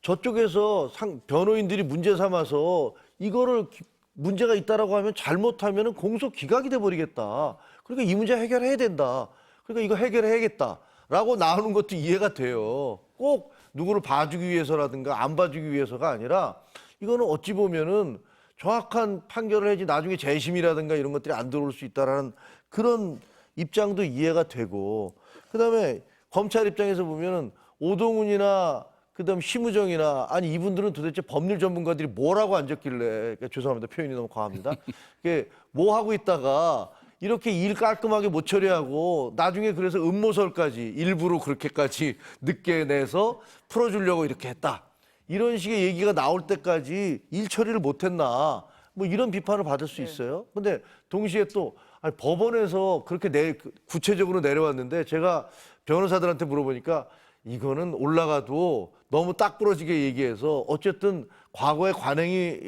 저쪽에서 변호인들이 문제 삼아서 이거를 문제가 있다라고 하면 잘못하면 공소 기각이 돼 버리겠다. 그러니까 이 문제 해결해야 된다. 그러니까 이거 해결해야겠다라고 나오는 것도 이해가 돼요. 꼭 누구를 봐주기 위해서라든가 안 봐주기 위해서가 아니라 이거는 어찌 보면은 정확한 판결을 해야지 나중에 재심이라든가 이런 것들이 안 들어올 수 있다라는 그런 입장도 이해가 되고 그다음에 검찰 입장에서 보면은 오동훈이나 그다음 심우정이나 아니 이분들은 도대체 법률 전문가들이 뭐라고 앉았길래 그러니까 죄송합니다 표현이 너무 과합니다. 이게 뭐 하고 있다가 이렇게 일 깔끔하게 못 처리하고 나중에 그래서 음모설까지 일부러 그렇게까지 늦게 내서 풀어주려고 이렇게 했다. 이런 식의 얘기가 나올 때까지 일 처리를 못했나 뭐 이런 비판을 받을 수 있어요. 근데 동시에 또 아니, 법원에서 그렇게 구체적으로 내려왔는데 제가 변호사들한테 물어보니까 이거는 올라가도 너무 딱 부러지게 얘기해서 어쨌든 과거의 관행이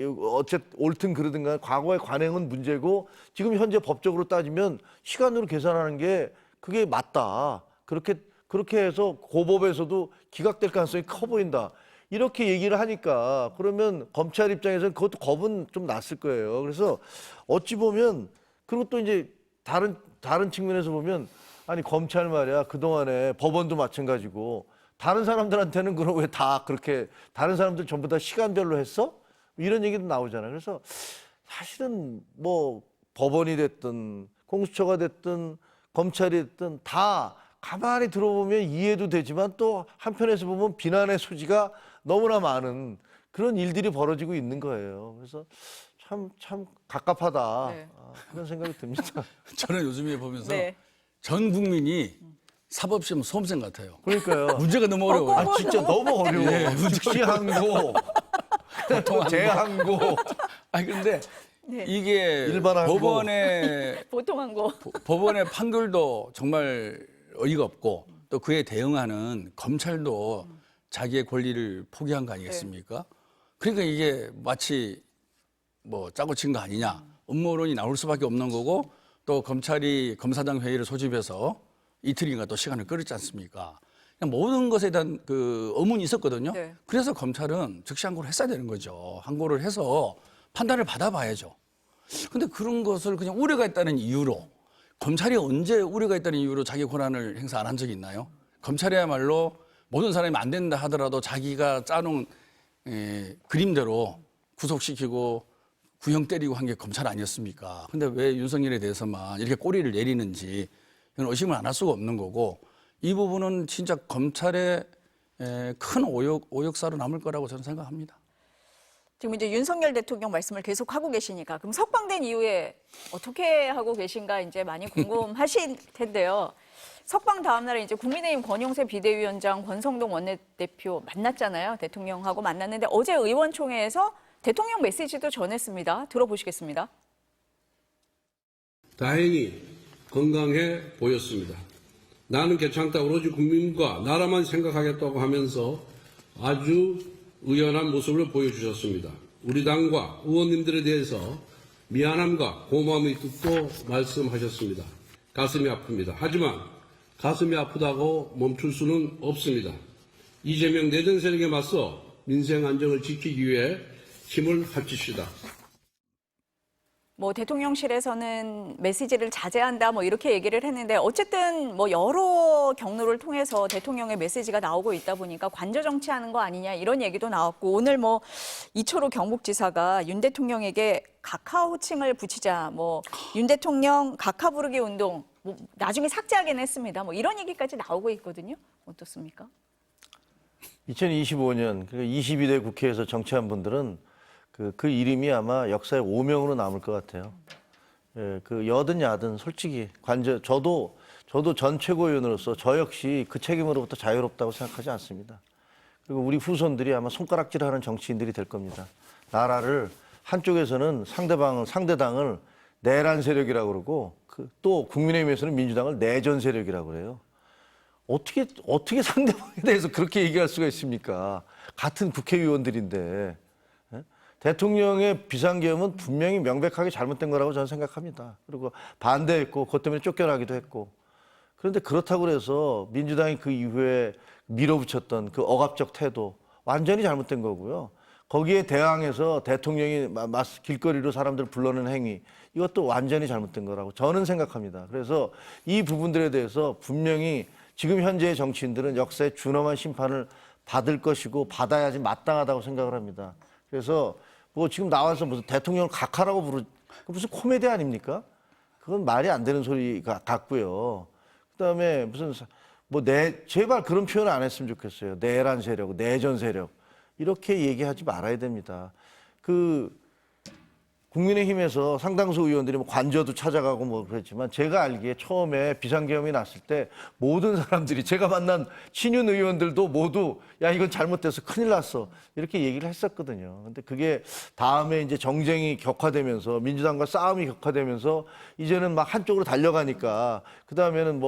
옳든 그러든 간에 과거의 관행은 문제고 지금 현재 법적으로 따지면 시간으로 계산하는 게 그게 맞다. 그렇게 해서 고법에서도 기각될 가능성이 커 보인다. 이렇게 얘기를 하니까 그러면 검찰 입장에서는 그것도 겁은 좀 났을 거예요. 그래서 어찌 보면 그리고 또 이제 다른 측면에서 보면 아니 검찰 말이야 그동안에 법원도 마찬가지고 다른 사람들한테는 그럼 왜 다 그렇게 다른 사람들 전부 다 시간별로 했어? 이런 얘기도 나오잖아요. 그래서 사실은 뭐 법원이 됐든 공수처가 됐든 검찰이 됐든 다 가만히 들어보면 이해도 되지만 또 한편에서 보면 비난의 소지가 너무나 많은 그런 일들이 벌어지고 있는 거예요. 그래서 참 갑갑하다 네. 그런 생각이 듭니다. 저는 요즘에 보면서 네. 전 국민이 사법시험 수험생 같아요. 그러니까요. 문제가 너무 어려워요. 아 진짜 너무 어려워. 예, 즉시항고, 재항고. 아니 근데 네. 이게 일반 항고. 보통 한 거. 법원의 판결도 정말 어이가 없고 또 그에 대응하는 검찰도 자기의 권리를 포기한 거 아니겠습니까? 그러니까 이게 마치 뭐 짜고 친 거 아니냐 음모론이 나올 수밖에 없는 거고 또 검찰이 검사장 회의를 소집해서 이틀인가 또 시간을 끌었지 않습니까? 그냥 모든 것에 대한 그 의문이 있었거든요. 네. 그래서 검찰은 즉시 항고를 했어야 되는 거죠. 항고를 해서 판단을 받아봐야죠. 근데 그런 것을 그냥 우려가 있다는 이유로 검찰이 언제 우려가 있다는 이유로 자기 권한을 행사 안 한 적이 있나요? 검찰이야말로 모든 사람이 안 된다 하더라도 자기가 짜놓은 그림대로 구속시키고 구형 때리고 한 게 검찰 아니었습니까? 근데 왜 윤석열에 대해서만 이렇게 꼬리를 내리는지 이건 의심을 안 할 수가 없는 거고 이 부분은 진짜 검찰의 큰 오역사로 남을 거라고 저는 생각합니다. 지금 이제 윤석열 대통령 말씀을 계속 하고 계시니까 그럼 석방된 이후에 어떻게 하고 계신가 이제 많이 궁금하실 텐데요. 석방 다음 날에 이제 국민의힘 권영세 비대위원장, 권성동 원내대표 만났잖아요. 대통령하고 만났는데 어제 의원총회에서 대통령 메시지도 전했습니다. 들어보시겠습니다. 다행히 건강해 보였습니다. 나는 괜찮다. 오로지 국민과 나라만 생각하겠다고 하면서 아주 의연한 모습을 보여주셨습니다. 우리 당과 의원님들에 대해서 미안함과 고마움의 뜻도 말씀하셨습니다. 가슴이 아픕니다. 하지만 가슴이 아프다고 멈출 수는 없습니다. 이재명 내전 세력에 맞서 민생 안정을 지키기 위해 힘을 합칩시다. 뭐 대통령실에서는 메시지를 자제한다 뭐 이렇게 얘기를 했는데 어쨌든 뭐 여러 경로를 통해서 대통령의 메시지가 나오고 있다 보니까 관저 정치하는 거 아니냐 이런 얘기도 나왔고 오늘 뭐 이철호 경북지사가 윤 대통령에게 각하 호칭을 붙이자 뭐 윤 대통령 각하 부르기 운동 뭐 나중에 삭제하긴 했습니다. 뭐 이런 얘기까지 나오고 있거든요. 어떻습니까? 2025년 22대 국회에서 정치한 분들은 그 이름이 아마 역사의 오명으로 남을 것 같아요. 예, 여든 야든 솔직히 저도 전 최고위원으로서 저 역시 그 책임으로부터 자유롭다고 생각하지 않습니다. 그리고 우리 후손들이 아마 손가락질하는 정치인들이 될 겁니다. 나라를 한쪽에서는 상대당을 내란 세력이라고 그러고 또 국민의힘에서는 민주당을 내전 세력이라고 그래요. 어떻게 상대방에 대해서 그렇게 얘기할 수가 있습니까? 같은 국회의원들인데. 예? 대통령의 비상계엄은 분명히 명백하게 잘못된 거라고 저는 생각합니다. 그리고 반대했고 그것 때문에 쫓겨나기도 했고. 그런데 그렇다고 해서 민주당이 그 이후에 밀어붙였던 그 억압적 태도 완전히 잘못된 거고요. 거기에 대항해서 대통령이 길거리로 사람들을 불러내는 행위 이것도 완전히 잘못된 거라고 저는 생각합니다. 그래서 이 부분들에 대해서 분명히 지금 현재의 정치인들은 역사의 준엄한 심판을 받을 것이고 받아야지 마땅하다고 생각을 합니다. 그래서 뭐 지금 나와서 무슨 대통령을 각하라고 무슨 코미디 아닙니까? 그건 말이 안 되는 소리 같고요. 그다음에 무슨 제발 그런 표현 안 했으면 좋겠어요. 내란 세력, 내전 세력 이렇게 얘기하지 말아야 됩니다. 국민의힘에서 상당수 의원들이 관저도 찾아가고 그랬지만 제가 알기에 처음에 비상계엄이 났을 때 모든 사람들이 제가 만난 친윤 의원들도 모두 야 이건 잘못돼서 큰일 났어 이렇게 얘기를 했었거든요. 근데 그게 다음에 이제 정쟁이 격화되면서 민주당과 싸움이 격화되면서 이제는 막 한쪽으로 달려가니까 그 다음에는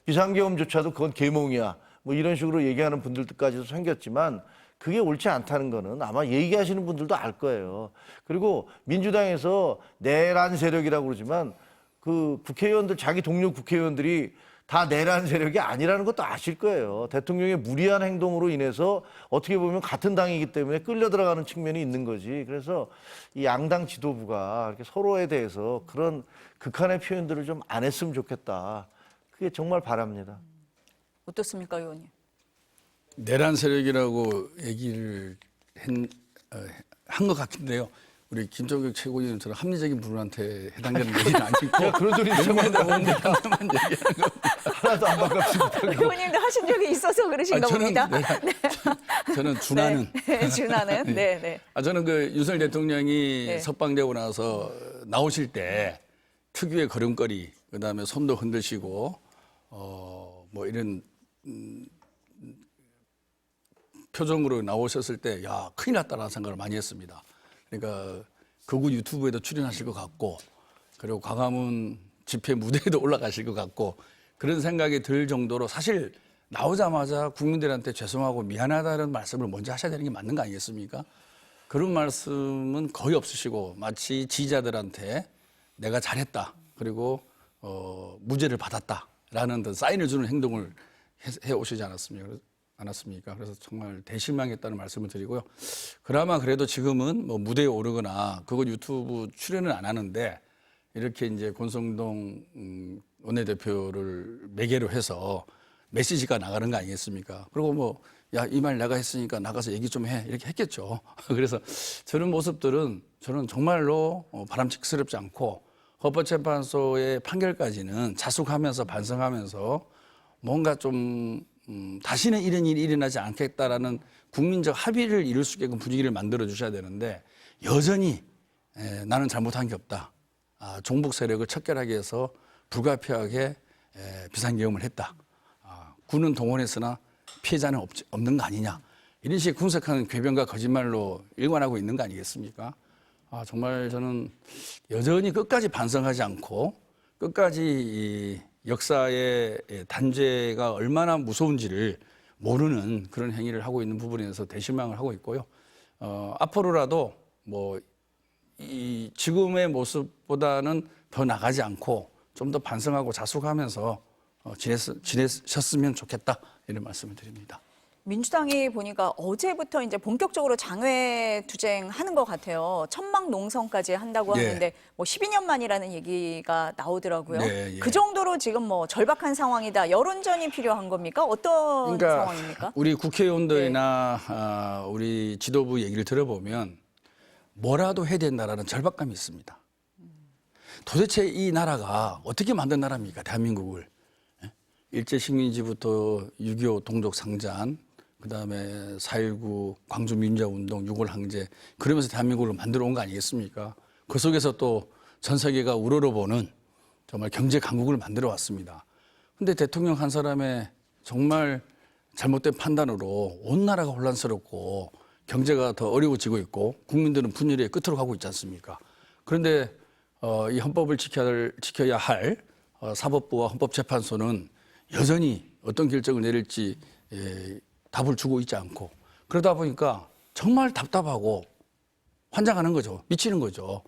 비상계엄조차도 그건 계몽이야 이런 식으로 얘기하는 분들까지도 생겼지만. 그게 옳지 않다는 거는 아마 얘기하시는 분들도 알 거예요. 그리고 민주당에서 내란 세력이라고 그러지만 국회의원들, 자기 동료 국회의원들이 다 내란 세력이 아니라는 것도 아실 거예요. 대통령의 무리한 행동으로 인해서 어떻게 보면 같은 당이기 때문에 끌려 들어가는 측면이 있는 거지. 그래서 이 양당 지도부가 이렇게 서로에 대해서 그런 극한의 표현들을 좀 안 했으면 좋겠다. 그게 정말 바랍니다. 어떻습니까, 의원님? 내란 세력이라고 얘기를 한 것 같은데요. 우리 김종국 최고위원처럼 합리적인 분한테 해당되는 얘기는 아니고 그런 소리 정말 나오는데 하나만 얘기하는 겁니다. 하나도 안 반갑습니다. 의원님도 하신 적이 있어서 그러신가 봅니다. 저는 준하는. 네, 준하는. 네, 네. 저는 윤석열 대통령이 네. 석방되고 나서 나오실 때 특유의 걸음걸이, 그다음에 손도 흔드시고 이런 표정으로 나오셨을 때, 야, 큰일 났다라는 생각을 많이 했습니다. 그러니까 극우 유튜브에도 출연하실 것 같고, 그리고 광화문 집회 무대에도 올라가실 것 같고, 그런 생각이 들 정도로 사실 나오자마자 국민들한테 죄송하고 미안하다는 말씀을 먼저 하셔야 되는 게 맞는 거 아니겠습니까? 그런 말씀은 거의 없으시고 마치 지지자들한테 내가 잘했다, 그리고 무죄를 받았다라는 사인을 주는 행동을 해 오시지 않았습니까? 그래서 정말 대실망했다는 말씀을 드리고요. 그나마 그래도 지금은 무대에 오르거나 그거 유튜브 출연은 안 하는데 이렇게 이제 권성동 원내대표를 매개로 해서 메시지가 나가는 거 아니겠습니까? 그리고 야, 이 말 내가 했으니까 나가서 얘기 좀 해. 이렇게 했겠죠. 그래서 저런 모습들은 저는 정말로 바람직스럽지 않고 헌법재판소의 판결까지는 자숙하면서 반성하면서 뭔가 좀 다시는 이런 일이 일어나지 않겠다라는 국민적 합의를 이룰 수 있게끔 분위기를 만들어 주셔야 되는데 여전히 나는 잘못한 게 없다. 종북 세력을 척결하기 위해서 불가피하게 비상계엄을 했다. 군은 동원했으나 피해자는 없는 거 아니냐. 이런 식의 궁색한 궤변과 거짓말로 일관하고 있는 거 아니겠습니까? 정말 저는 여전히 끝까지 반성하지 않고 끝까지 이 역사의 단죄가 얼마나 무서운지를 모르는 그런 행위를 하고 있는 부분에 대해서 대실망을 하고 있고요. 앞으로라도 이 지금의 모습보다는 더 나가지 않고 좀 더 반성하고 자숙하면서 지내셨으면 좋겠다, 이런 말씀을 드립니다. 민주당이 보니까 어제부터 이제 본격적으로 장외 투쟁하는 것 같아요. 천막 농성까지 한다고 네. 하는데 12년 만이라는 얘기가 나오더라고요. 네, 예. 그 정도로 지금 절박한 상황이다. 여론전이 필요한 겁니까? 어떤 상황입니까? 우리 국회의원들이나 우리 지도부 얘기를 들어보면 뭐라도 해야 된다라는 절박감이 있습니다. 도대체 이 나라가 어떻게 만든 나라입니까? 대한민국을. 일제식민지부터 6.25 동족 상잔, 그다음에 4.19 광주민주화운동, 6월 항제, 그러면서 대한민국을 만들어 온 거 아니겠습니까? 그 속에서 또 전 세계가 우러러보는 정말 경제 강국을 만들어 왔습니다. 근데 대통령 한 사람의 정말 잘못된 판단으로 온 나라가 혼란스럽고 경제가 더 어려워지고 있고 국민들은 분열의 끝으로 가고 있지 않습니까? 그런데 이 헌법을 지켜야 할 사법부와 헌법재판소는 여전히 어떤 결정을 내릴지 답을 주고 있지 않고 그러다 보니까 정말 답답하고 환장하는 거죠. 미치는 거죠.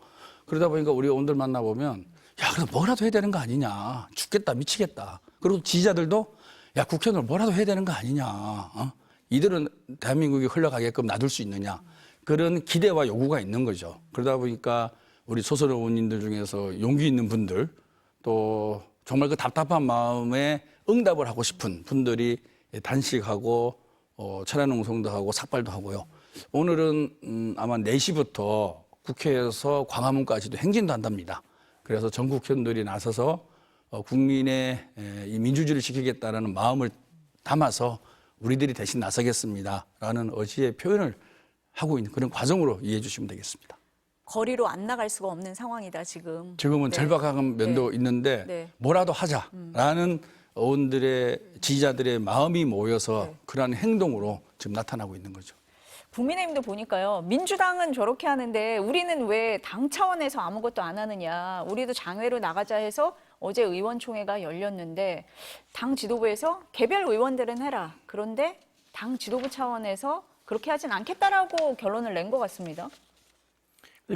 그러다 보니까 우리 의원들 만나보면 야, 그래도 뭐라도 해야 되는 거 아니냐. 죽겠다, 미치겠다. 그리고 지지자들도 야, 국회의원들 뭐라도 해야 되는 거 아니냐. 이들은 대한민국이 흘러가게끔 놔둘 수 있느냐. 그런 기대와 요구가 있는 거죠. 그러다 보니까 우리 소설 의원님들 중에서 용기 있는 분들 또 정말 그 답답한 마음에 응답을 하고 싶은 분들이 단식하고 철야농성도 하고 삭발도 하고요. 오늘은 아마 4시부터 국회에서 광화문까지도 행진도 한답니다. 그래서 전 국회의원들이 나서서 국민의 이 민주주의를 지키겠다라는 마음을 담아서 우리들이 대신 나서겠습니다라는 의지의 표현을 하고 있는 그런 과정으로 이해해 주시면 되겠습니다. 거리로 안 나갈 수가 없는 상황이다 지금. 지금은 네. 절박한 면도 네. 있는데 네. 뭐라도 하자라는 의원들의 지지자들의 마음이 모여서 네. 그러한 행동으로 지금 나타나고 있는 거죠. 국민의힘도 보니까요. 민주당은 저렇게 하는데 우리는 왜 당 차원에서 아무것도 안 하느냐. 우리도 장외로 나가자 해서 어제 의원총회가 열렸는데 당 지도부에서 개별 의원들은 해라. 그런데 당 지도부 차원에서 그렇게 하진 않겠다라고 결론을 낸 것 같습니다.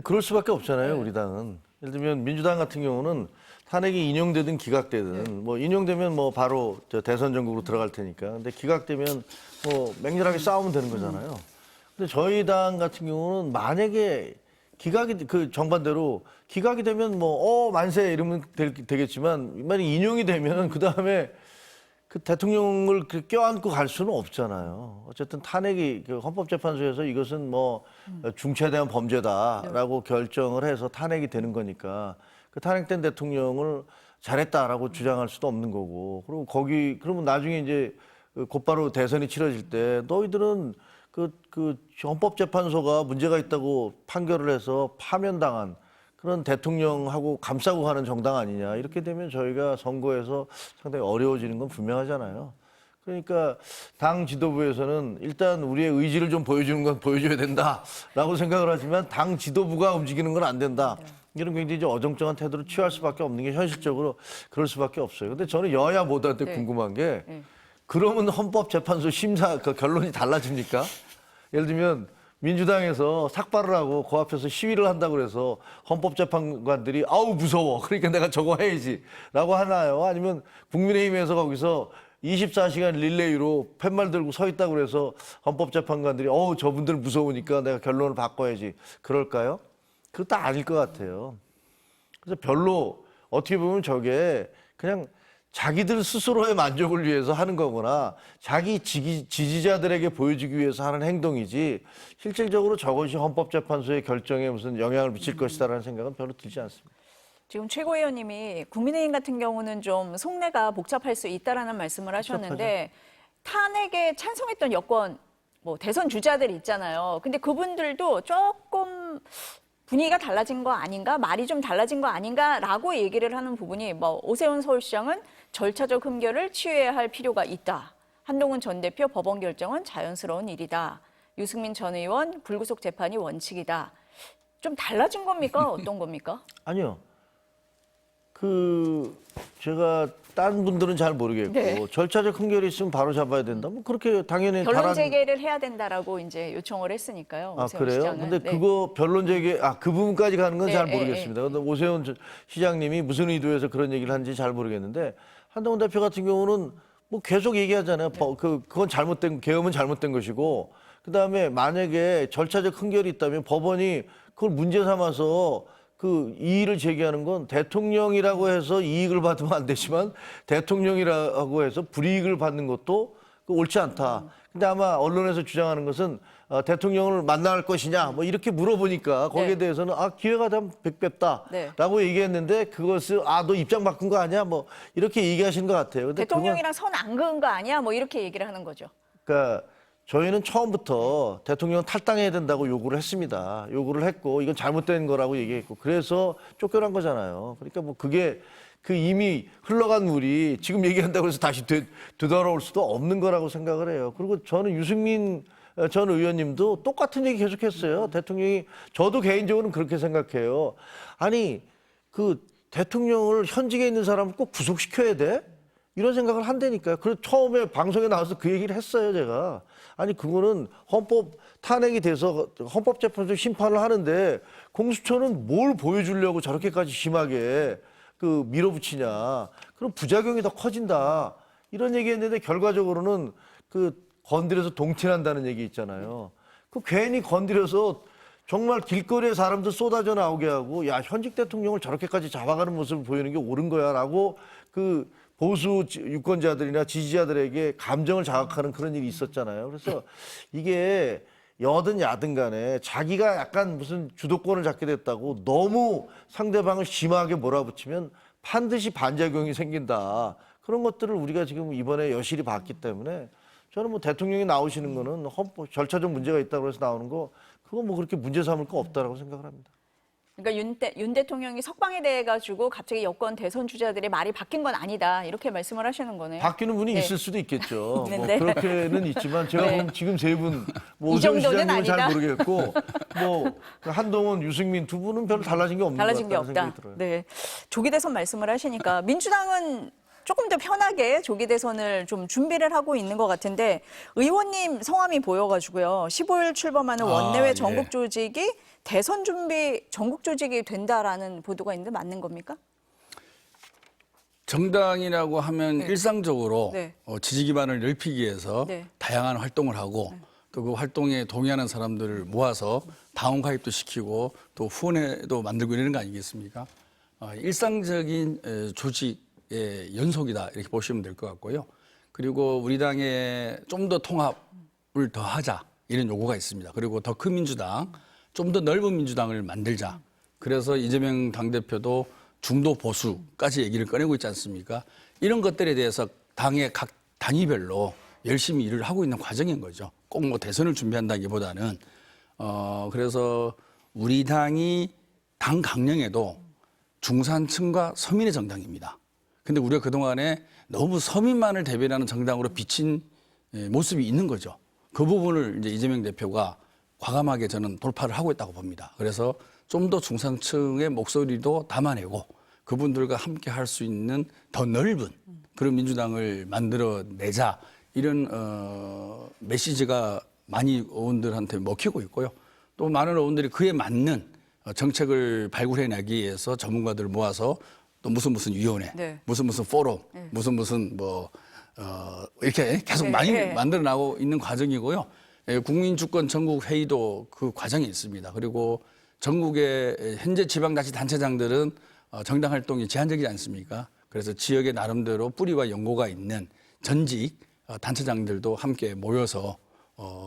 그럴 수밖에 없잖아요, 네. 우리 당은. 예를 들면 민주당 같은 경우는 탄핵이 인용되든 기각되든 뭐 인용되면 뭐 바로 대선 전국으로 들어갈 테니까. 근데 기각되면 뭐 맹렬하게 싸우면 되는 거잖아요. 근데 저희 당 같은 경우는 만약에 기각이 그 정반대로 기각이 되면 뭐 만세 이러면 되겠지만 만약 인용이 되면 그 다음에 그 대통령을 껴안고 갈 수는 없잖아요. 어쨌든 탄핵이 그 헌법재판소에서 이것은 뭐 중체대한 범죄다라고 결정을 해서 탄핵이 되는 거니까 그 탄핵된 대통령을 잘했다라고 주장할 수도 없는 거고 그리고 그러면 나중에 이제 곧바로 대선이 치러질 때 너희들은 그 헌법재판소가 문제가 있다고 판결을 해서 파면당한 그런 대통령하고 감싸고 가는 정당 아니냐. 이렇게 되면 저희가 선거에서 상당히 어려워지는 건 분명하잖아요. 그러니까 당 지도부에서는 일단 우리의 의지를 좀 보여주는 건 보여줘야 된다라고 생각을 하지만 당 지도부가 움직이는 건 안 된다. 이런 굉장히 좀 어정쩡한 태도를 취할 수밖에 없는 게 현실적으로 그럴 수밖에 없어요. 근데 저는 여야 모두한테 네. 궁금한 게 네. 그러면 헌법재판소 심사 그 결론이 달라집니까? 예를 들면 민주당에서 삭발을 하고 그 앞에서 시위를 한다고 그래서 헌법재판관들이 아우 무서워 그러니까 내가 저거 해야지 라고 하나요? 아니면 국민의힘에서 거기서 24시간 릴레이로 팻말 들고 서 있다고 그래서 헌법재판관들이 저분들 무서우니까 내가 결론을 바꿔야지 그럴까요? 그것도 아닐 것 같아요. 그래서 별로 어떻게 보면 저게 그냥 자기들 스스로의 만족을 위해서 하는 거거나 자기 지지자들에게 보여주기 위해서 하는 행동이지 실질적으로 저것이 헌법재판소의 결정에 무슨 영향을 미칠 것이다라는 생각은 별로 들지 않습니다. 지금 최고위원님이 국민의힘 같은 경우는 좀 속내가 복잡할 수 있다라는 말씀을 하셨는데 탄핵에 찬성했던 여권 뭐 대선 주자들이 있잖아요. 근데 그분들도 조금 분위기가 달라진 거 아닌가, 말이 좀 달라진 거 아닌가라고 얘기를 하는 부분이 뭐 오세훈 서울시장은 절차적 흠결을 취해야 할 필요가 있다. 한동훈 전 대표 법원 결정은 자연스러운 일이다. 유승민 전 의원 불구속 재판이 원칙이다. 좀 달라진 겁니까? 어떤 겁니까? 아니요. 제가 딴 분들은 잘 모르겠고 네. 절차적 흠결이 있으면 바로 잡아야 된다. 뭐 그렇게 당연히 결론 제기를 해야 된다라고 이제 요청을 했으니까요. 아, 오세훈 그래요? 시장은. 근데 그거 변론 제기, 그 부분까지 가는 건 네, 잘 네, 모르겠습니다. 근데 오세훈 시장님이 무슨 의도에서 그런 얘기를 하는지 잘 모르겠는데, 한동훈 대표 같은 경우는 뭐 계속 얘기하잖아요. 그건 계엄은 잘못된 것이고, 그 다음에 만약에 절차적 흠결이 있다면 법원이 그걸 문제 삼아서 그 이의를 제기하는 건 대통령이라고 해서 이익을 받으면 안 되지만 대통령이라고 해서 불이익을 받는 것도 옳지 않다. 근데 아마 언론에서 주장하는 것은 대통령을 만날 것이냐 뭐 이렇게 물어보니까 거기에 네. 대해서는 기회가 되면 뵙겠다라고 네. 얘기했는데 그것을 너 입장 바꾼 거 아니야 뭐 이렇게 얘기하신 것 같아요. 근데 대통령이랑 선 안 그은 거 아니야? 뭐 이렇게 얘기를 하는 거죠. 그러니까 저희는 처음부터 대통령 탈당해야 된다고 요구를 했습니다. 요구를 했고 이건 잘못된 거라고 얘기했고 그래서 쫓겨난 거잖아요. 그러니까 뭐 그게 이미 흘러간 물이 지금 얘기한다고 해서 다시 되돌아올 수도 없는 거라고 생각을 해요. 그리고 저는 유승민 전 의원님도 똑같은 얘기 계속했어요. 대통령이 저도 개인적으로는 그렇게 생각해요. 아니 그 대통령을 현직에 있는 사람을 꼭 구속시켜야 돼? 이런 생각을 한다니까요. 그래서 처음에 방송에 나와서 그 얘기를 했어요, 제가. 아니 그거는 헌법 탄핵이 돼서 헌법재판소 심판을 하는데 공수처는 뭘 보여주려고 저렇게까지 심하게 그 밀어붙이냐. 그럼 부작용이 더 커진다. 이런 얘기했는데 결과적으로는 그 건드려서 동tin한다는 얘기 있잖아요. 그 괜히 건드려서 정말 길거리에 사람들 쏟아져 나오게 하고 야 현직 대통령을 저렇게까지 잡아가는 모습을 보이는 게 옳은 거야라고 그 보수 유권자들이나 지지자들에게 감정을 자극하는 그런 일이 있었잖아요. 그래서 이게 여든 야든 간에 자기가 약간 무슨 주도권을 잡게 됐다고 너무 상대방을 심하게 몰아붙이면 반드시 반작용이 생긴다. 그런 것들을 우리가 지금 이번에 여실히 봤기 때문에 저는 뭐 대통령이 나오시는 거는 헌법 절차적 문제가 있다고 해서 나오는 거 그거 뭐 그렇게 문제 삼을 거 없다라고 생각을 합니다. 그러니까 윤 대통령이 석방에 대해 가지고 갑자기 여권 대선 주자들의 말이 바뀐 건 아니다 이렇게 말씀을 하시는 거네요. 바뀌는 분이 네. 있을 수도 있겠죠. 네, 뭐 네. 그렇게는 있지만 제가 네. 보면 지금 세 분, 뭐 이 오세훈 정도는 시장님은 잘 아니다. 모르겠고, 뭐 한동훈, 유승민 두 분은 별로 달라진 게 없는 달라진 것 게 같다는 없다. 생각이 들어요. 네. 조기 대선 말씀을 하시니까 민주당은 조금 더 편하게 조기 대선을 좀 준비를 하고 있는 것 같은데 의원님 성함이 보여가지고요. 15일 출범하는 원내외 예. 전국 조직이 대선 준비 전국 조직이 된다라는 보도가 있는데 맞는 겁니까? 정당이라고 하면 일상적으로 네. 지지 기반을 넓히기 위해서 네. 다양한 활동을 하고 또 그 활동에 동의하는 사람들을 모아서 당원 가입도 시키고 또 후원회도 만들고 이러는 거 아니겠습니까? 일상적인 조직의 연속이다 이렇게 보시면 될 것 같고요. 그리고 우리 당에 좀 더 통합을 더 하자 이런 요구가 있습니다. 그리고 더 큰 민주당, 좀 더 넓은 민주당을 만들자. 그래서 이재명 당대표도 중도 보수까지 얘기를 꺼내고 있지 않습니까? 이런 것들에 대해서 당의 각 단위별로 열심히 일을 하고 있는 과정인 거죠. 꼭 뭐 대선을 준비한다기보다는 그래서 우리 당이 당 강령에도 중산층과 서민의 정당입니다. 근데 우리가 그동안에 너무 서민만을 대변하는 정당으로 비친 모습이 있는 거죠. 그 부분을 이제 이재명 대표가 과감하게 저는 돌파를 하고 있다고 봅니다. 그래서 좀 더 중산층의 목소리도 담아내고 그분들과 함께 할 수 있는 더 넓은 그런 민주당을 만들어내자 이런 메시지가 많이 의원들한테 먹히고 있고요. 또 많은 의원들이 그에 맞는 정책을 발굴해내기 위해서 전문가들을 모아서 또 무슨 위원회, 네. 무슨 포럼, 무슨 뭐 이렇게 계속 많이 만들어 나가고 있는 과정이고요. 국민주권 전국 회의도 그 과정에 있습니다. 그리고 전국의 현재 지방자치단체장들은 정당 활동이 제한적이지 않습니까? 그래서 지역의 나름대로 뿌리와 연고가 있는 전직 단체장들도 함께 모여서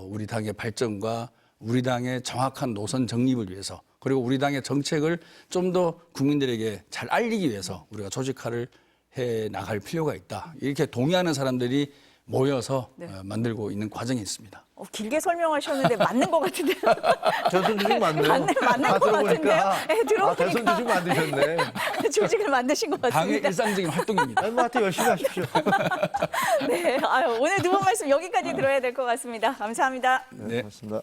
우리 당의 발전과 우리 당의 정확한 노선 정립을 위해서 그리고 우리 당의 정책을 좀 더 국민들에게 잘 알리기 위해서 우리가 조직화를 해 나갈 필요가 있다. 이렇게 동의하는 사람들이 모여서 만들고 있는 과정이 있습니다. 길게 설명하셨는데 맞는 것 같은데요. 대선 조직 맞네요. 맞는 다 것 같은데요. 들어보니까 네, 들어보니까. 대선 조직 만드셨네. 조직을 만드신 것 당의 같습니다. 일상적인 활동입니다. 아니, 뭐 하여튼 열심히 하십시오. 네, 아유, 오늘 두 분 말씀 여기까지 들어야 될 것 같습니다. 감사합니다. 네, 고맙습니다.